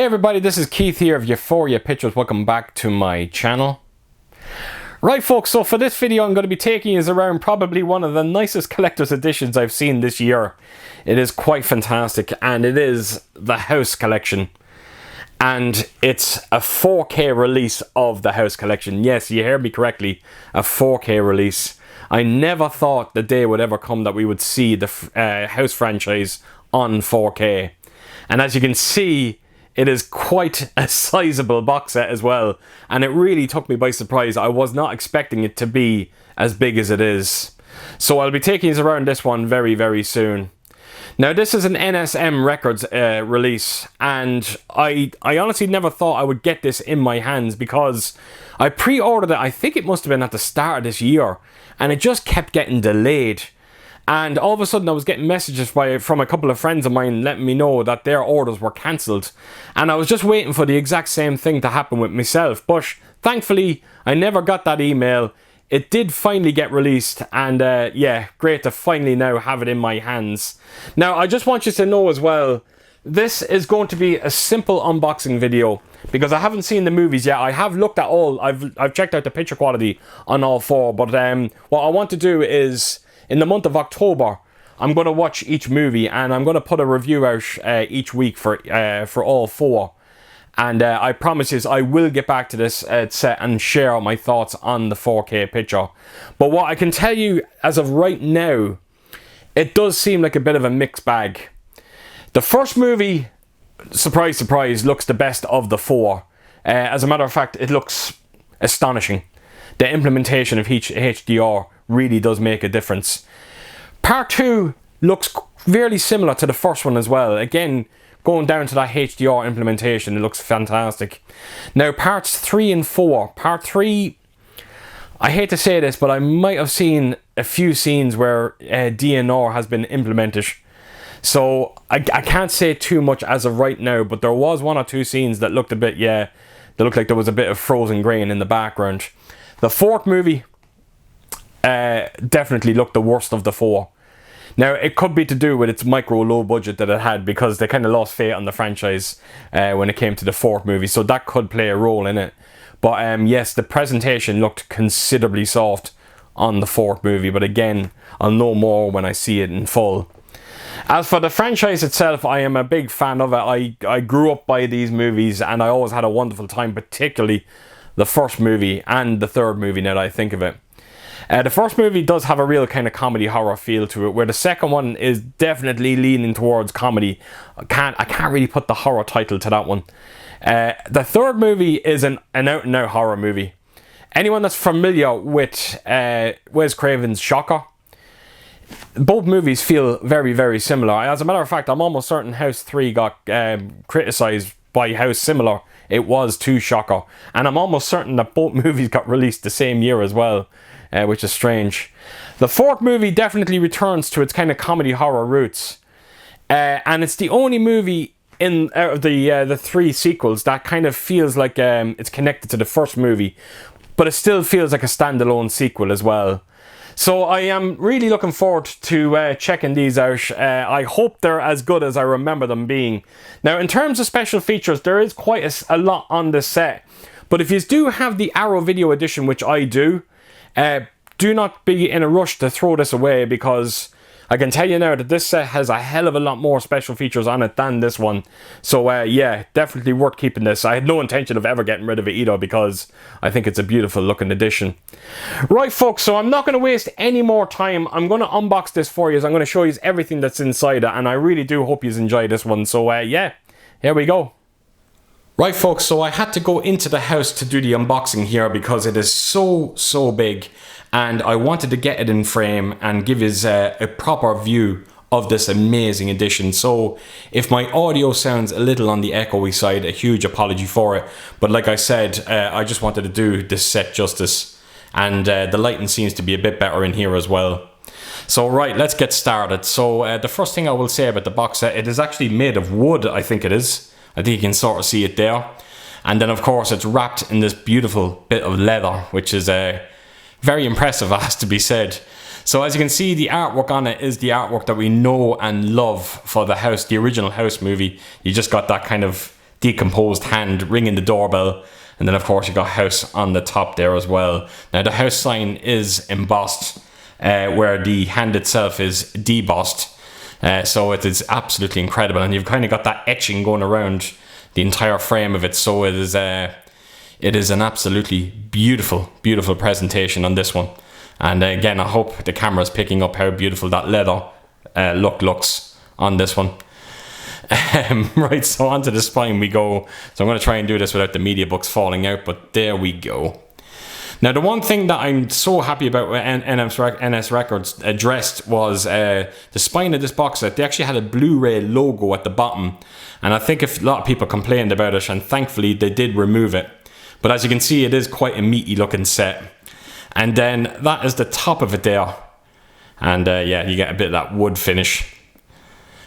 Hey everybody, this is Keith here of Euphoria Pictures. Welcome back to my channel. Right folks, so for this video I'm going to be taking you around probably one of the nicest collector's editions I've seen this year. It is quite fantastic, and it is the House Collection. And it's a 4K release of the House Collection. Yes, you heard me correctly, a 4K release. I never thought the day would ever come that we would see the House franchise on 4K. And as you can see, it is quite a sizable box set as well, and it really took me by surprise. I was not expecting it to be as big as it is. So I'll be taking you around this one very, very soon. Now this is an NSM Records release, and I honestly never thought I would get this in my hands because I pre-ordered it, I think it must have been at the start of this year, and it just kept getting delayed. And all of a sudden I was getting messages from a couple of friends of mine letting me know that their orders were cancelled. And I was just waiting for the exact same thing to happen with myself. But thankfully, I never got that email. It did finally get released. And yeah, great to finally now have it in my hands. Now, I just want you to know as well, this is going to be a simple unboxing video, because I haven't seen the movies yet. I have looked at all, I've checked out the picture quality on all four. But what I want to do is, in the month of October, I'm going to watch each movie, and I'm going to put a review out each week for all four. And I promise you, I will get back to this set and share my thoughts on the 4K picture. But what I can tell you as of right now, it does seem like a bit of a mixed bag. The first movie, surprise, surprise, looks the best of the four. As a matter of fact, it looks astonishing. The implementation of each HDR really does make a difference. Part 2 looks fairly similar to the first one as well. Again, going down to that HDR implementation, it looks fantastic. Now parts 3 and 4. Part 3, I hate to say this, but I might have seen a few scenes where DNR has been implemented. So I can't say too much as of right now, but there was one or two scenes that looked a bit, they looked like there was a bit of frozen grain in the background. The fourth movie definitely looked the worst of the four. Now, it could be to do with its low budget that it had, because they kind of lost faith on the franchise when it came to the fourth movie, so that could play a role in it. But yes, the presentation looked considerably soft on the fourth movie, but again, I'll know more when I see it in full. As for the franchise itself, I am a big fan of it. I grew up by these movies, and I always had a wonderful time, particularly the first movie and the third movie, now that I think of it. The first movie does have a real kind of comedy horror feel to it, where the second one is definitely leaning towards comedy. I can't really put the horror title to that one. The third movie is an out-and-out horror movie. Anyone that's familiar with Wes Craven's Shocker, both movies feel very, very similar. As a matter of fact, I'm almost certain House 3 got criticised by how similar it was to Shocker. And I'm almost certain that both movies got released the same year as well, which is strange. The fourth movie definitely returns to its kind of comedy horror roots. And it's the only movie out of the three sequels that kind of feels like it's connected to the first movie, but it still feels like a standalone sequel as well. So I am really looking forward to checking these out. I hope they're as good as I remember them being. Now, in terms of special features, there is quite a lot on this set. But if you do have the Arrow Video Edition, which I do not be in a rush to throw this away, because I can tell you now that this set has a hell of a lot more special features on it than this one. So yeah, definitely worth keeping this. I had no intention of ever getting rid of it either, because I think it's a beautiful looking addition. Right folks, so I'm not going to waste any more time. I'm going to unbox this for you. I'm going to show you everything that's inside it, and I really do hope you enjoy this one. So yeah, here we go. Right folks, so I had to go into the house to do the unboxing here because it is so big, and I wanted to get it in frame and give you a proper view of this amazing edition. So if my audio sounds a little on the echoey side, a huge apology for it. But like I said, I just wanted to do this set justice, and the lighting seems to be a bit better in here as well. So right, let's get started. So the first thing I will say about the box set, it is actually made of wood, I think it is. I think you can sort of see it there. And then of course it's wrapped in this beautiful bit of leather, which is very impressive, has to be said. So as you can see, the artwork on it is the artwork that we know and love for the House, the original House movie. You just got that kind of decomposed hand ringing the doorbell. And then of course you got house on the top there as well. Now the house sign is embossed, where the hand itself is debossed. So it is absolutely incredible, and you've kind of got that etching going around the entire frame of it. So it is an absolutely beautiful presentation on this one. And again, I hope the camera is picking up how beautiful that leather looks on this one. Right, so onto the spine we go. So I'm going to try and do this without the media books falling out, but there we go. Now, the one thing that I'm so happy about with NS Records addressed was the spine of this box set. They actually had a Blu-ray logo at the bottom, and I think a lot of people complained about it, and thankfully they did remove it. But as you can see, it is quite a meaty looking set. And then that is the top of it there. And yeah, you get a bit of that wood finish.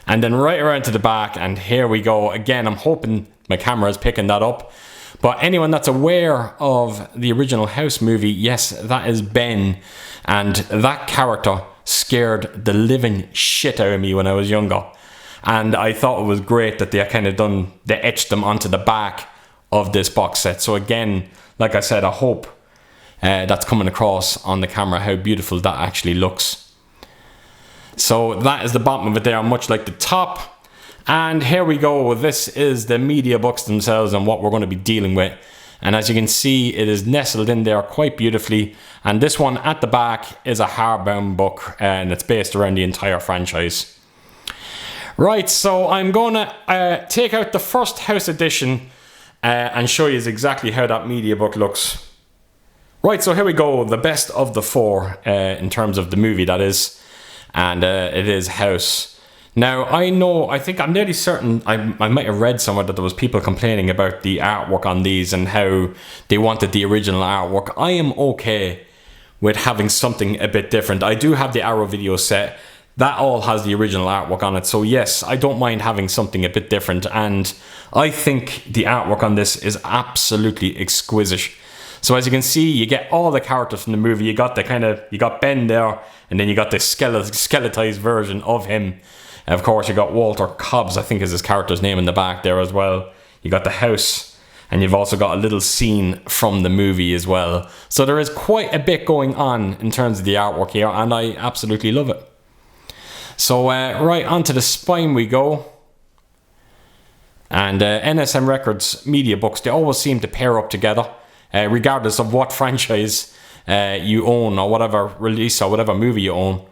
And then right around to the back, and here we go. Again, I'm hoping my camera is picking that up. But anyone that's aware of the original House movie, yes, that is Ben. And that character scared the living shit out of me when I was younger. And I thought it was great that they etched them onto the back of this box set. So again, like I said, I hope that's coming across on the camera how beautiful that actually looks. So that is the bottom of it there, much like the top. And here we go. This is the media books themselves and what we're going to be dealing with. And as you can see, it is nestled in there quite beautifully. And this one at the back is a hardbound book, and it's based around the entire franchise. Right, so I'm going to take out the first House edition and show you exactly how that media book looks. Right, so here we go. The best of the four in terms of the movie, that is. And it is House. Now, I think I'm nearly certain, I might have read somewhere that there was people complaining about the artwork on these and how they wanted the original artwork. I am okay with having something a bit different. I do have the Arrow video set. That all has the original artwork on it. So yes, I don't mind having something a bit different. And I think the artwork on this is absolutely exquisite. So as you can see, you get all the characters from the movie. You got Ben there, and then you got the skeletized version of him. And of course, you got Walter Cobbs, I think is his character's name, in the back there as well. You got the house, and you've also got a little scene from the movie as well. So there is quite a bit going on in terms of the artwork here, and I absolutely love it. So right onto the spine we go. And NSM Records media books, they always seem to pair up together. Regardless of what franchise you own or whatever release or whatever movie you own.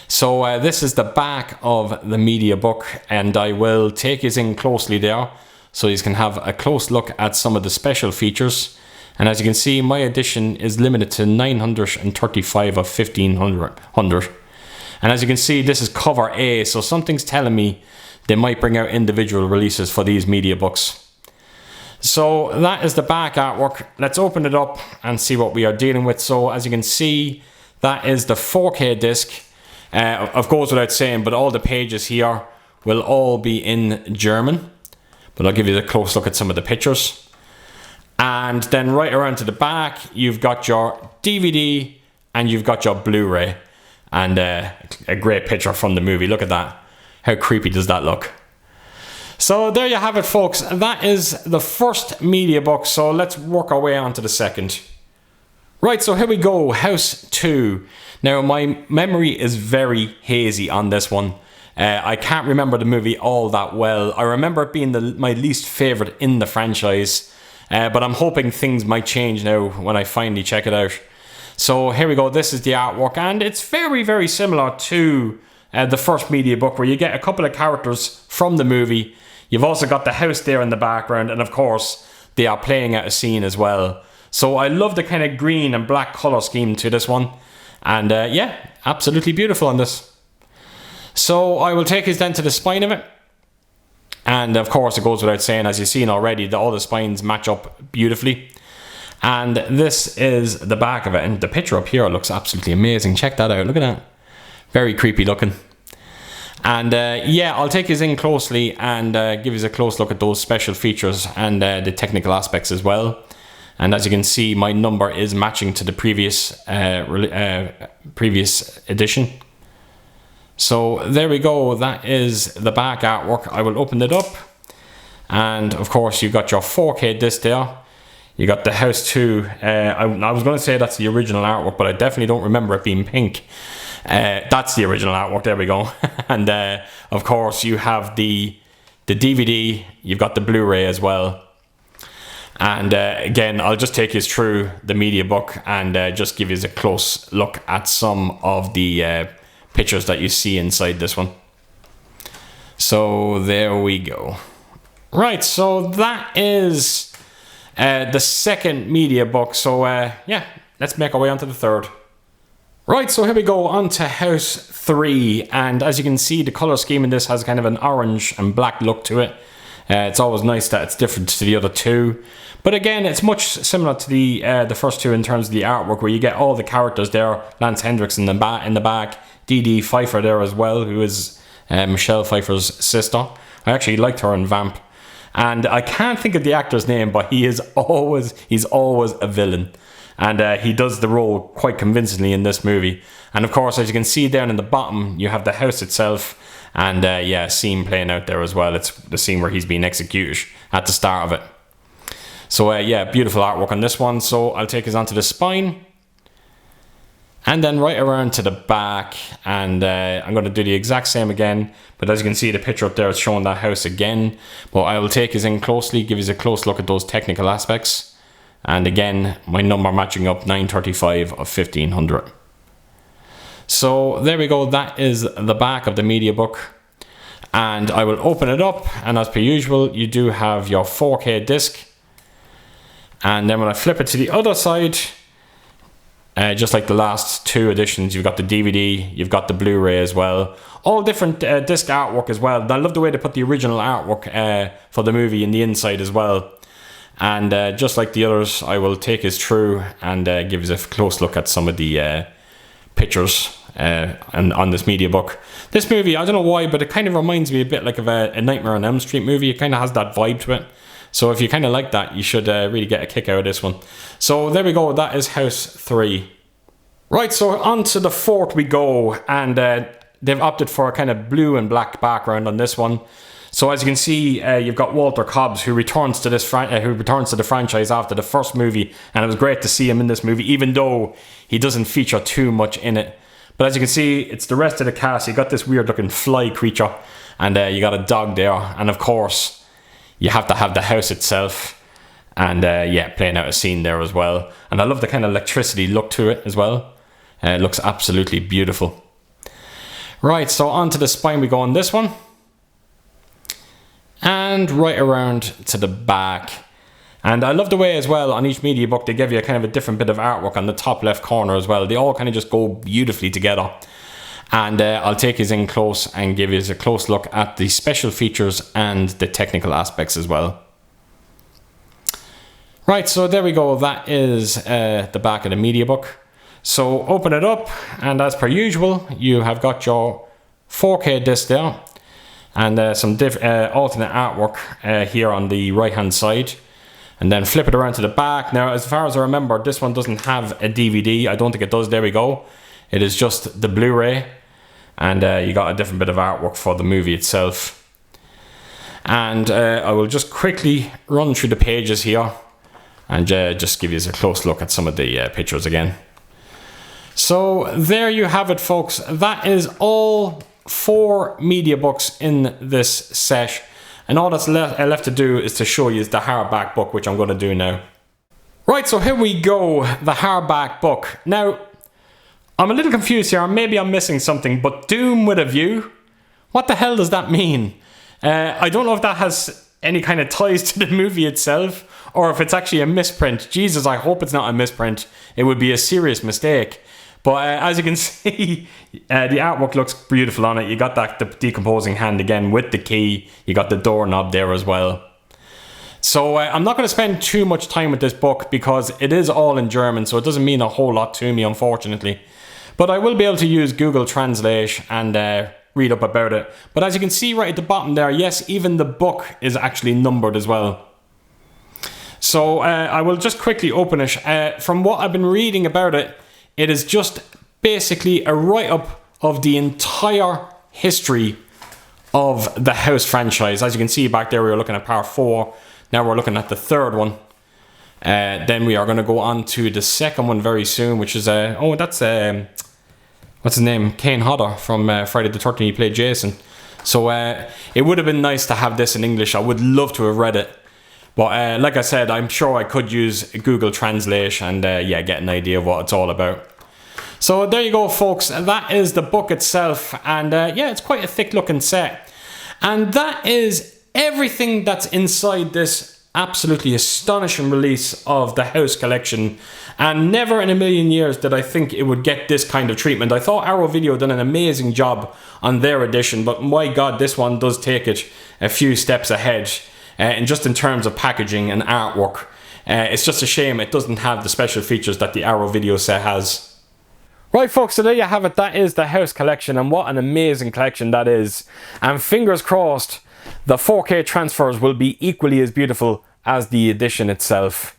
So this is the back of the media book, and I will take you in closely there so you can have a close look at some of the special features. And as you can see, my edition is limited to 935 of 1500. And as you can see, this is cover A, so something's telling me they might bring out individual releases for these media books. So that is the back artwork. Let's open it up and see what we are dealing with. So as you can see, that is the 4K disc. Of course, without saying, but all the pages here will all be in German. But I'll give you a close look at some of the pictures. And then right around to the back, you've got your DVD and you've got your Blu-ray. And a great picture from the movie. Look at that. How creepy does that look? So there you have it, folks. That is the first media book. So let's work our way on to the second. Right, so here we go. House 2. Now, my memory is very hazy on this one. I can't remember the movie all that well. I remember it being my least favourite in the franchise. But I'm hoping things might change now when I finally check it out. So here we go. This is the artwork. And it's very, very similar to the first media book, where you get a couple of characters from the movie. You've also got the house there in the background, and of course they are playing out a scene as well. So I love the kind of green and black colour scheme to this one. And yeah, absolutely beautiful on this. So I will take us then to the spine of it. And of course it goes without saying, as you've seen already, all the spines match up beautifully. And this is the back of it, and the picture up here looks absolutely amazing. Check that out, look at that. Very creepy looking. And yeah, I'll take you in closely and give you a close look at those special features and the technical aspects as well. And as you can see, my number is matching to the previous edition. So there we go. That is the back artwork. I will open it up And of course you got your 4K disc there. You got the House 2. I was going to say that's the original artwork, but I definitely don't remember it being pink. That's the original artwork, there we go. And of course you have the DVD, you've got the Blu-ray as well. And again, I'll just take you through the media book and just give you a close look at some of the pictures that you see inside this one. So there we go. Right, so that is the second media book. So yeah, let's make our way on to the third. Right, so here we go on to House 3, and as you can see, the color scheme in this has kind of an orange and black look to it. It's always nice that it's different to the other two, but again, it's much similar to the first two in terms of the artwork, where you get all the characters there. Lance Hendricks in the back, Dee Dee Pfeiffer there as well, who is Michelle Pfeiffer's sister. I actually liked her in Vamp, and I can't think of the actor's name, but he's always a villain. And he does the role quite convincingly in this movie. And of course, as you can see down in the bottom, you have the house itself. And yeah, scene playing out there as well. It's the scene where he's being executed at the start of it. So yeah, beautiful artwork on this one. So I'll take us onto the spine. And then right around to the back. And I'm going to do the exact same again. But as you can see, the picture up there is showing that house again. But I will take us in closely, give us a close look at those technical aspects. And again, my number matching up, 935 of 1500. So there we go, that is the back of the media book. And I will open it up, and as per usual, you do have your 4K disc. And then when I flip it to the other side, just like the last two editions, you've got the DVD, you've got the Blu-ray as well. All different disc artwork as well. I love the way they put the original artwork for the movie in the inside as well. And just like the others, I will take us through and give us a close look at some of the pictures and on this media book. This movie, I don't know why, but it kind of reminds me a bit like of a Nightmare on Elm Street movie. It kind of has that vibe to it. So if you kind of like that, you should really get a kick out of this one. So there we go, that is House 3. Right, so on to the fourth we go, and they've opted for a kind of blue and black background on this one. So as you can see, you've got Walter Cobbs, who returns to the franchise after the first movie, and it was great to see him in this movie, even though he doesn't feature too much in it. But as you can see, it's the rest of the cast. You got this weird looking fly creature, and you got a dog there, and of course, you have to have the house itself, and yeah, playing out a scene there as well. And I love the kind of electricity look to it as well. It looks absolutely beautiful. Right, so onto the spine we go on this one. And right around to the back. And I love the way as well on each media book they give you a kind of a different bit of artwork on the top left corner as well. They all kind of just go beautifully together. And I'll take us in close and give us a close look at the special features and the technical aspects as well. Right, so there we go. That is the back of the media book. So open it up, and as per usual, you have got your 4K disc there. And some alternate artwork here on the right hand side, and then flip it around to the back. Now, as far as I remember, this one doesn't have a DVD. I don't think it does. There we go. It is just the Blu-ray, and you got a different bit of artwork for the movie itself. And I will just quickly run through the pages here and just give you a close look at some of the pictures again. So there you have it, folks. That is all 4 media books in this set, and all that's left to do is to show you the Harback book, which I'm going to do now. Right, so here we go, the Harback book. Now, I'm a little confused here, maybe I'm missing something, but Doom with a View? What the hell does that mean? I don't know if that has any kind of ties to the movie itself, or if it's actually a misprint. Jesus, I hope it's not a misprint. It would be a serious mistake. But as you can see, the artwork looks beautiful on it. You got that the decomposing hand again with the key. You got the doorknob there as well. So I'm not going to spend too much time with this book because it is all in German, so it doesn't mean a whole lot to me, unfortunately. But I will be able to use Google Translate and read up about it. But as you can see right at the bottom there, yes, even the book is actually numbered as well. So I will just quickly open it. From what I've been reading about it, it is just basically a write-up of the entire history of the House franchise. As you can see back there, we were looking at part 4. Now we're looking at the third one. Then we are going to go on to the second one very soon, which is oh, that's what's his name? Kane Hodder from Friday the 13th. He played Jason. So it would have been nice to have this in English. I would love to have read it. But like I said, I'm sure I could use Google Translate and yeah, get an idea of what it's all about. So there you go, folks. That is the book itself. And yeah, it's quite a thick looking set. And that is everything that's inside this absolutely astonishing release of the House collection. And never in a million years did I think it would get this kind of treatment. I thought Arrow Video done an amazing job on their edition, but my god, this one does take it a few steps ahead, and just in terms of packaging and artwork. It's just a shame it doesn't have the special features that the Arrow Video set has. Right folks, so there you have it. That is the House collection, and what an amazing collection that is. And fingers crossed the 4K transfers will be equally as beautiful as the edition itself.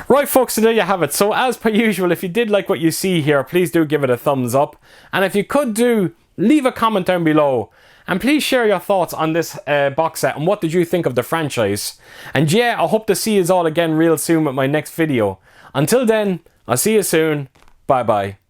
Right folks, so there you have it. So as per usual, if you did like what you see here, please do give it a thumbs up. And if you could do, leave a comment down below. And please share your thoughts on this box set and what did you think of the franchise. And yeah, I hope to see you all again real soon with my next video. Until then, I'll see you soon. Bye bye.